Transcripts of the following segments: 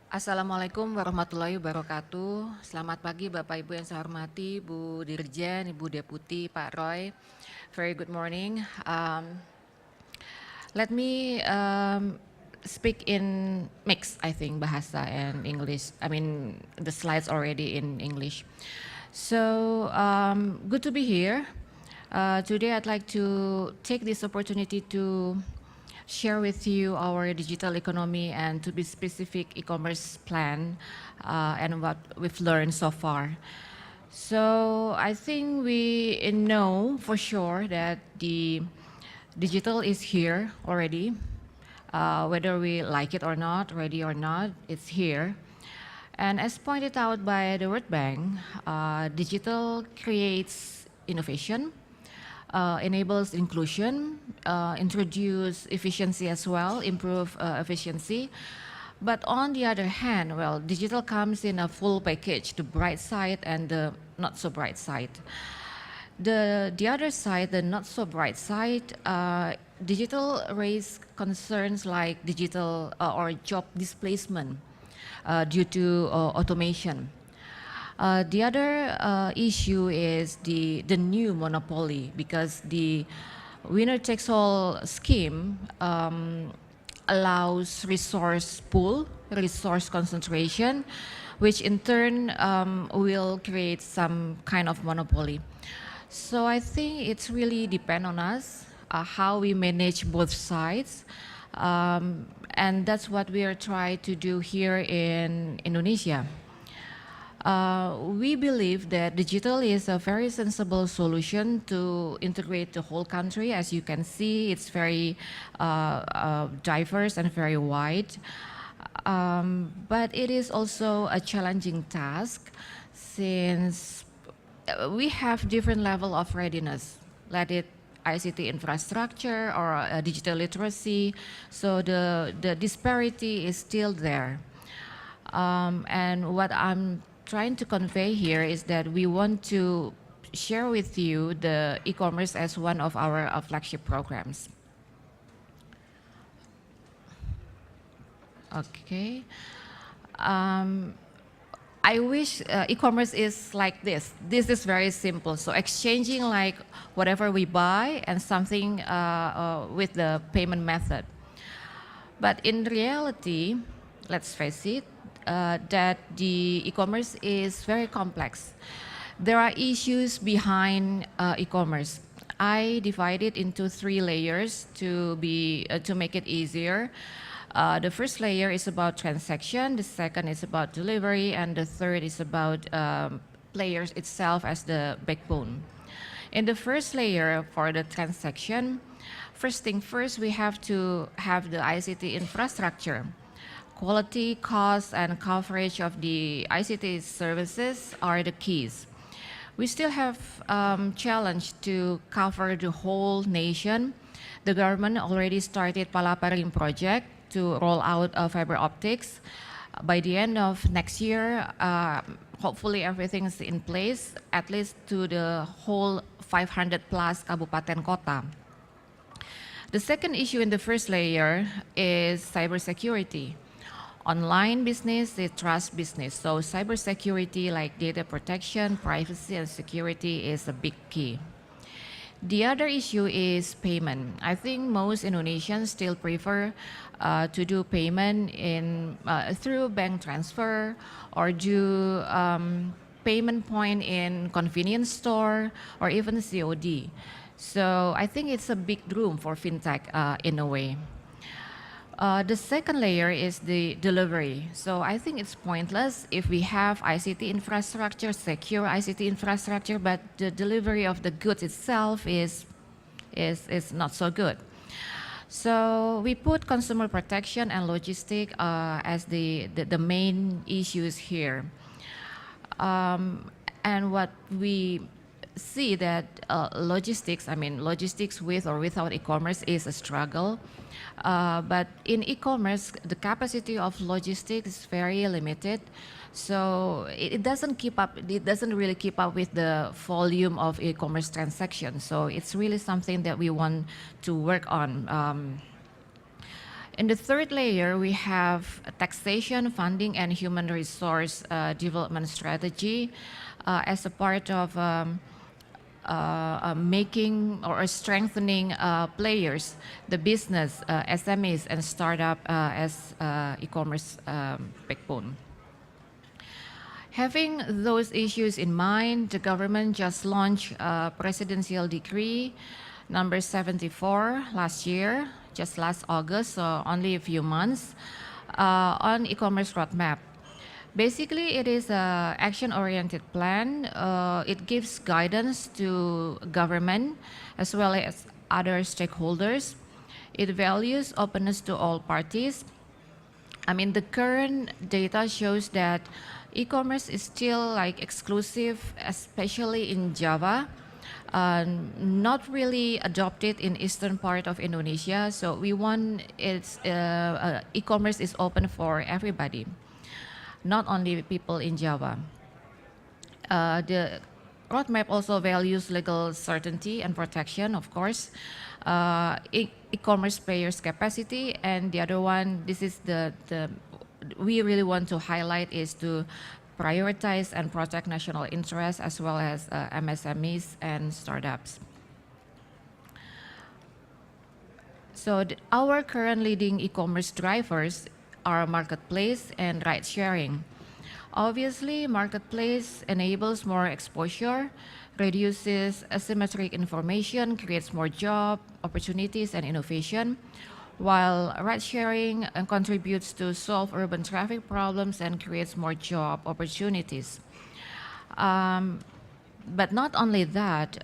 Assalamualaikum warahmatullahi wabarakatuh. Selamat pagi Bapak Ibu yang saya hormati, Bu Dirjen, Ibu Deputi, Pak Roy. Very good morning. Let me speak in mix, I think, bahasa and English. I mean, the slides already in English. So good to be here. Today I'd like to take this opportunity to share with you our digital economy and, to be specific, e-commerce plan and what we've learned so far. So I think we know for sure that the digital is here already. Whether we like it or not, ready or not, it's here. And as pointed out by the World Bank, digital creates innovation, enables inclusion, introduce efficiency as well, improve efficiency. But on the other hand, well, digital comes in a full package, the bright side and the not so bright side. The other side, the not so bright side, digital raise concerns like digital or job displacement due to automation. The other issue is the new monopoly, because the winner-takes-all scheme allows resource pool, resource concentration, which in turn will create some kind of monopoly. So I think it's really depend on us how we manage both sides. And that's what we are trying to do here in Indonesia. We believe that digital is a very sensible solution to integrate the whole country. As you can see, it's very diverse and very wide. But it is also a challenging task, since we have different level of readiness, let it ICT infrastructure or digital literacy. So the disparity is still there. And what I'm trying to convey here is that we want to share with you the e-commerce as one of our flagship programs. Okay. I wish e-commerce is like this. This is very simple. So exchanging like whatever we buy and something with the payment method. But in reality, let's face it, that the e-commerce is very complex. There are issues behind e-commerce. I divide it into 3 layers to make it easier. The first layer is about transaction, the second is about delivery, and the third is about players itself as the backbone. In the first layer for the transaction, first thing first, we have to have the ICT infrastructure. Quality, cost, and coverage of the ICT services are the keys. We still have challenge to cover the whole nation. The government already started Palaparing project to roll out fiber optics. By the end of next year, hopefully everything is in place, at least to the whole 500 plus kabupaten kota. The second issue in the first layer is cybersecurity. Online business is trust business, so cybersecurity like data protection, privacy, and security is a big key. The other issue is payment. I think most Indonesians still prefer to do payment through bank transfer or do payment point in convenience store or even COD. So I think it's a big room for fintech in a way. The second layer is the delivery. So I think it's pointless if we have ICT infrastructure, secure ICT infrastructure, but the delivery of the goods itself is not so good. So we put consumer protection and logistic as the main issues here. And what we see that logistics with or without e-commerce is a struggle. But in e-commerce, the capacity of logistics is very limited. So it doesn't keep up, it doesn't really keep up with the volume of e-commerce transactions. So it's really something that we want to work on. In the third layer, we have taxation, funding, and human resource development strategy as a part of making or strengthening players, the business, SMEs, and startup as e-commerce backbone. Having those issues in mind, the government just launched a presidential decree number 74 last year, just last August, so only a few months, on e-commerce roadmap. Basically, it is an action-oriented plan. It gives guidance to government as well as other stakeholders. It values openness to all parties. I mean, the current data shows that e-commerce is still like exclusive, especially in Java, not really adopted in eastern part of Indonesia. So we want its e-commerce is open for everybody, not only people in Java. The roadmap also values legal certainty and protection, of course, e-commerce players' capacity, and the other one, this is the we really want to highlight is to prioritize and protect national interests as well as MSMEs and startups. So our current leading e-commerce drivers are marketplace and ride sharing. Obviously, marketplace enables more exposure, reduces asymmetric information, creates more job opportunities and innovation, while ride sharing contributes to solve urban traffic problems and creates more job opportunities. But not only that,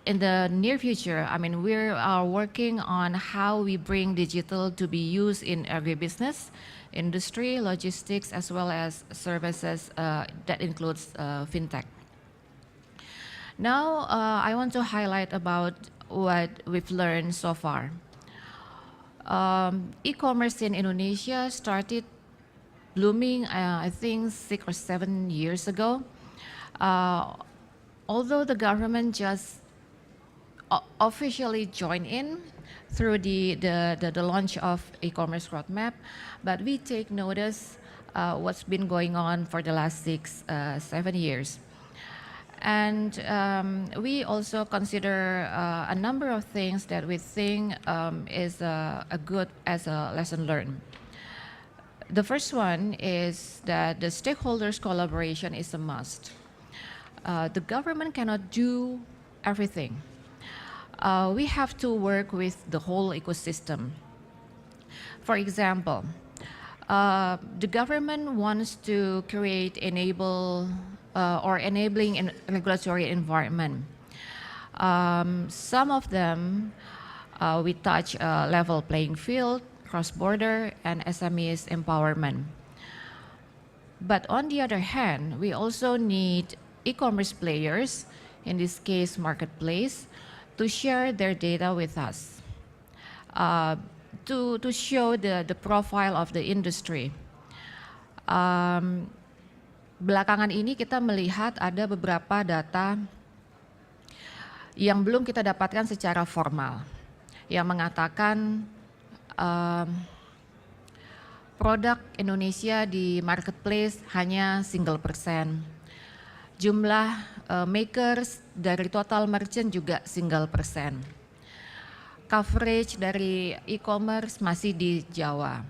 in the near future, I mean, we are working on how we bring digital to be used in agribusiness, industry, logistics, as well as services that includes fintech. Now, I want to highlight about what we've learned so far. E-commerce in Indonesia started blooming, I think 6 or 7 years ago. Although the government just officially joined in through the launch of e-commerce roadmap, but we take notice what's been going on for the last 6, 7 years. And we also consider a number of things that we think is a good as a lesson learned. The first one is that the stakeholders' collaboration is a must. The government cannot do everything. We have to work with the whole ecosystem. For example, the government wants to create enabling regulatory environment. Some of them we touch a level playing field, cross-border, and SMEs empowerment. But on the other hand, we also need e-commerce players, in this case marketplace, to share their data with us, to show the profile of the industry. Belakangan ini kita melihat ada beberapa data yang belum kita dapatkan secara formal, yang mengatakan produk Indonesia di marketplace hanya single persen. Jumlah makers dari total merchant juga single persen. Coverage dari e-commerce masih di Jawa.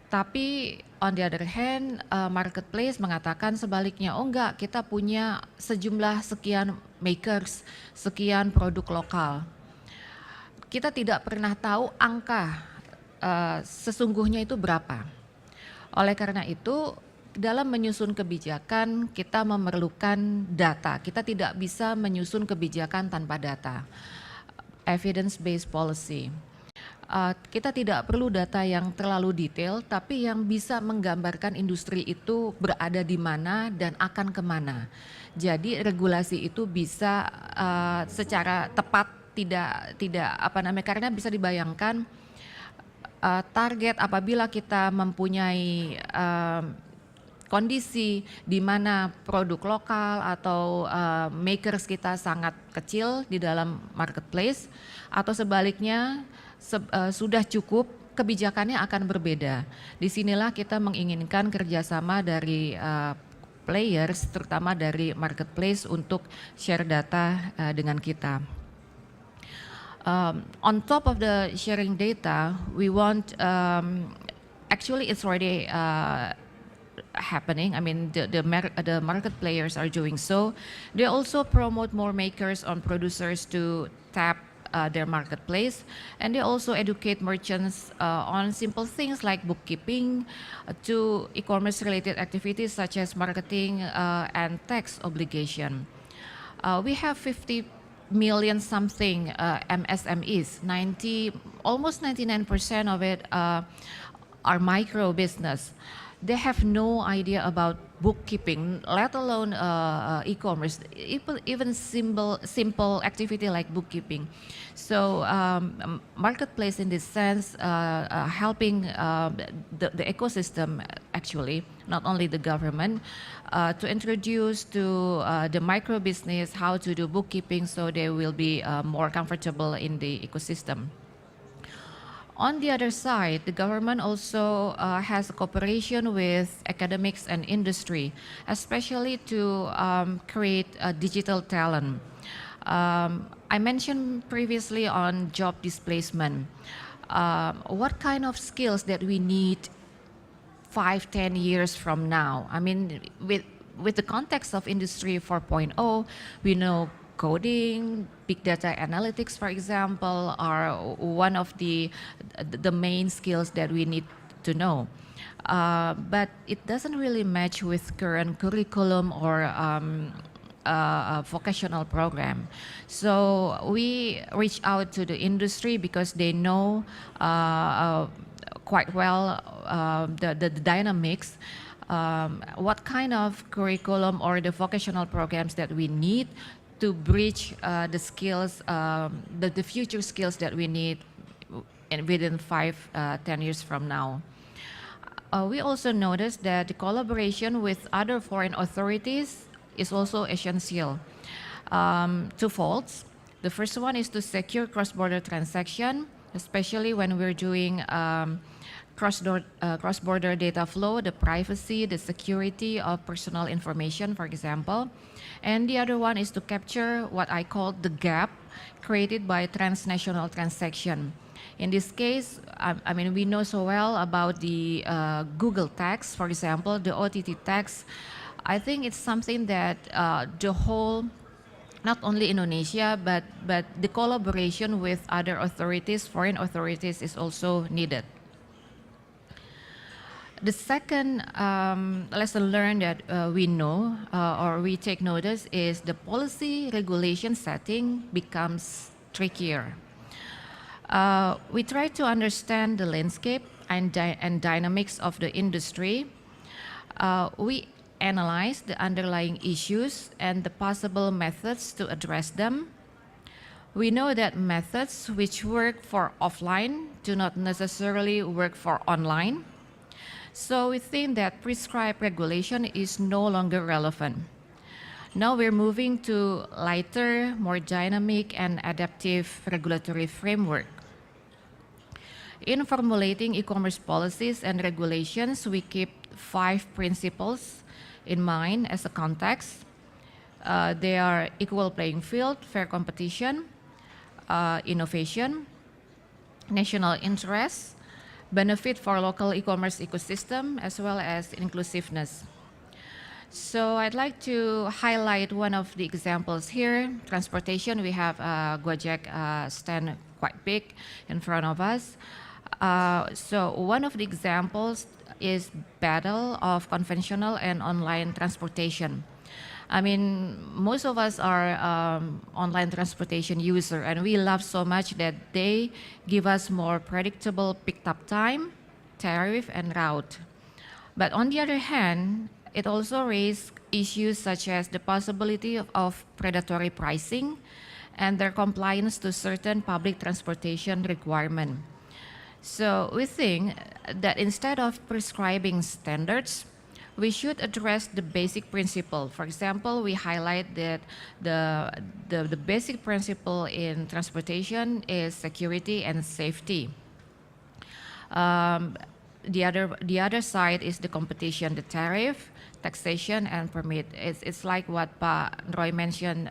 Tapi on the other hand, marketplace mengatakan sebaliknya, oh enggak, kita punya sejumlah sekian makers, sekian produk lokal. Kita tidak pernah tahu angka sesungguhnya itu berapa. Oleh karena itu, dalam menyusun kebijakan kita memerlukan data. Kita tidak bisa menyusun kebijakan tanpa data. Evidence-based policy. Kita tidak perlu data yang terlalu detail, tapi yang bisa menggambarkan industri itu berada di mana dan akan kemana. Jadi regulasi itu bisa secara tepat tidak karena bisa dibayangkan target apabila kita mempunyai kondisi di mana produk lokal atau makers kita sangat kecil di dalam marketplace, atau sebaliknya sudah cukup kebijakannya akan berbeda. Disinilah kita menginginkan kerjasama dari players, terutama dari marketplace untuk share data dengan kita. On top of the sharing data, we want, actually it's already happening. I mean, the market players are doing so. They also promote more makers and producers to tap their marketplace, and they also educate merchants on simple things like bookkeeping to e-commerce related activities such as marketing and tax obligation. We have 50 million something MSMEs. Almost 99% of it are micro business. They have no idea about bookkeeping, let alone e-commerce, even simple activity like bookkeeping. So marketplace in this sense, helping the ecosystem actually, not only the government, to introduce to the micro business how to do bookkeeping so they will be more comfortable in the ecosystem. On the other side, the government also has a cooperation with academics and industry, especially to create a digital talent. I mentioned previously on job displacement. What kind of skills that we need 5-10 years from now? I mean, with the context of Industry 4.0, we know coding, big data analytics, for example, are one of the main skills that we need to know. But it doesn't really match with current curriculum or vocational program. So we reach out to the industry because they know quite well the dynamics, what kind of curriculum or the vocational programs that we need to bridge the skills, the future skills that we need within 5-10 years from now. We also noticed that the collaboration with other foreign authorities is also essential. Twofolds. The first one is to secure cross-border transaction, especially when we're doing cross-border data flow, the privacy, the security of personal information, for example. And the other one is to capture what I call the gap created by transnational transaction. In this case, I mean, we know so well about the Google tax, for example, the OTT tax. I think it's something that the whole, not only Indonesia, but the collaboration with other authorities, foreign authorities, is also needed. The second lesson learned that we know or we take notice is the policy regulation setting becomes trickier. We try to understand the landscape and dynamics of the industry. We analyze the underlying issues and the possible methods to address them. We know that methods which work for offline do not necessarily work for online. So we think that prescribed regulation is no longer relevant. Now we're moving to lighter, more dynamic and adaptive regulatory framework. In formulating e-commerce policies and regulations, we keep 5 principles in mind as a context. They are equal playing field, fair competition, innovation, national interest, benefit for local e-commerce ecosystem, as well as inclusiveness. So I'd like to highlight one of the examples here. Transportation, we have Gojek stand quite big in front of us. So one of the examples is battle of conventional and online transportation. I mean, most of us are online transportation user, and we love so much that they give us more predictable picked up time, tariff, and route. But on the other hand, it also raises issues such as the possibility of predatory pricing and their compliance to certain public transportation requirement. So we think that instead of prescribing standards, we should address the basic principle. For example, we highlight that the basic principle in transportation is security and safety. The other side is the competition, the tariff, taxation, and permit. It's like what Pa Roy mentioned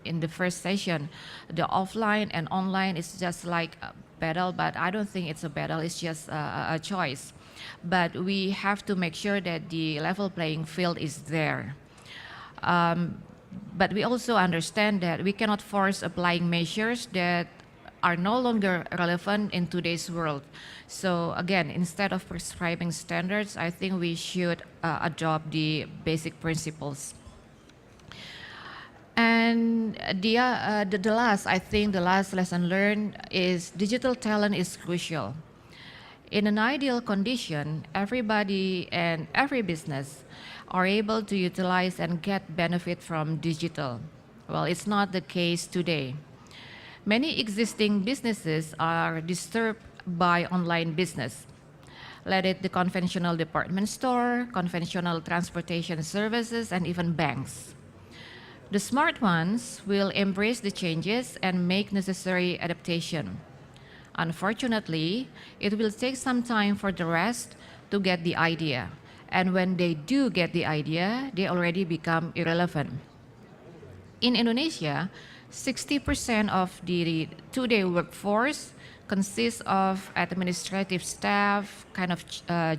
in the first session. The offline and online is just like a battle, but I don't think it's a battle. It's just a choice. But we have to make sure that the level playing field is there. But we also understand that we cannot force applying measures that are no longer relevant in today's world. So again, instead of prescribing standards, I think we should adopt the basic principles. And the last, I think the last lesson learned is digital talent is crucial. In an ideal condition, everybody and every business are able to utilize and get benefit from digital. Well, it's not the case today. Many existing businesses are disturbed by online business. Let it the conventional department store, conventional transportation services, and even banks. The smart ones will embrace the changes and make necessary adaptation. Unfortunately, it will take some time for the rest to get the idea. And when they do get the idea, they already become irrelevant. In Indonesia, 60% of the two-day workforce consists of administrative staff, kind of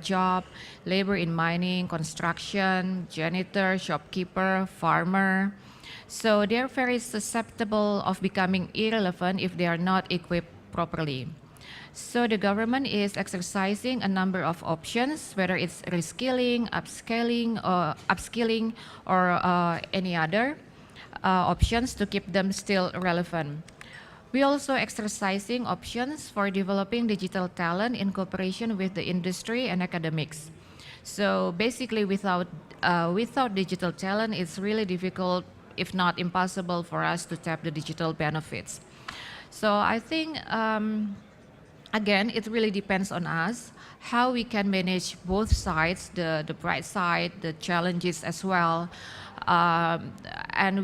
job, labor in mining, construction, janitor, shopkeeper, farmer. So they're very susceptible of becoming irrelevant if they are not equipped properly. So the government is exercising a number of options, whether it's reskilling, upskilling, or any other options to keep them still relevant. We also exercising options for developing digital talent in cooperation with the industry and academics. So basically, without digital talent, it's really difficult, if not impossible, for us to tap the digital benefits. So I think, again, it really depends on us how we can manage both sides, the bright side, the challenges as well. And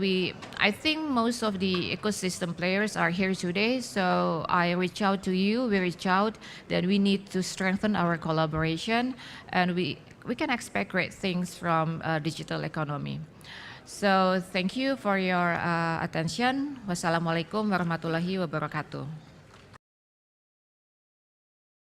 I think most of the ecosystem players are here today, so I reach out to you, we reach out that we need to strengthen our collaboration, and we can expect great things from digital economy. So thank you for your attention. Wassalamualaikum warahmatullahi wabarakatuh.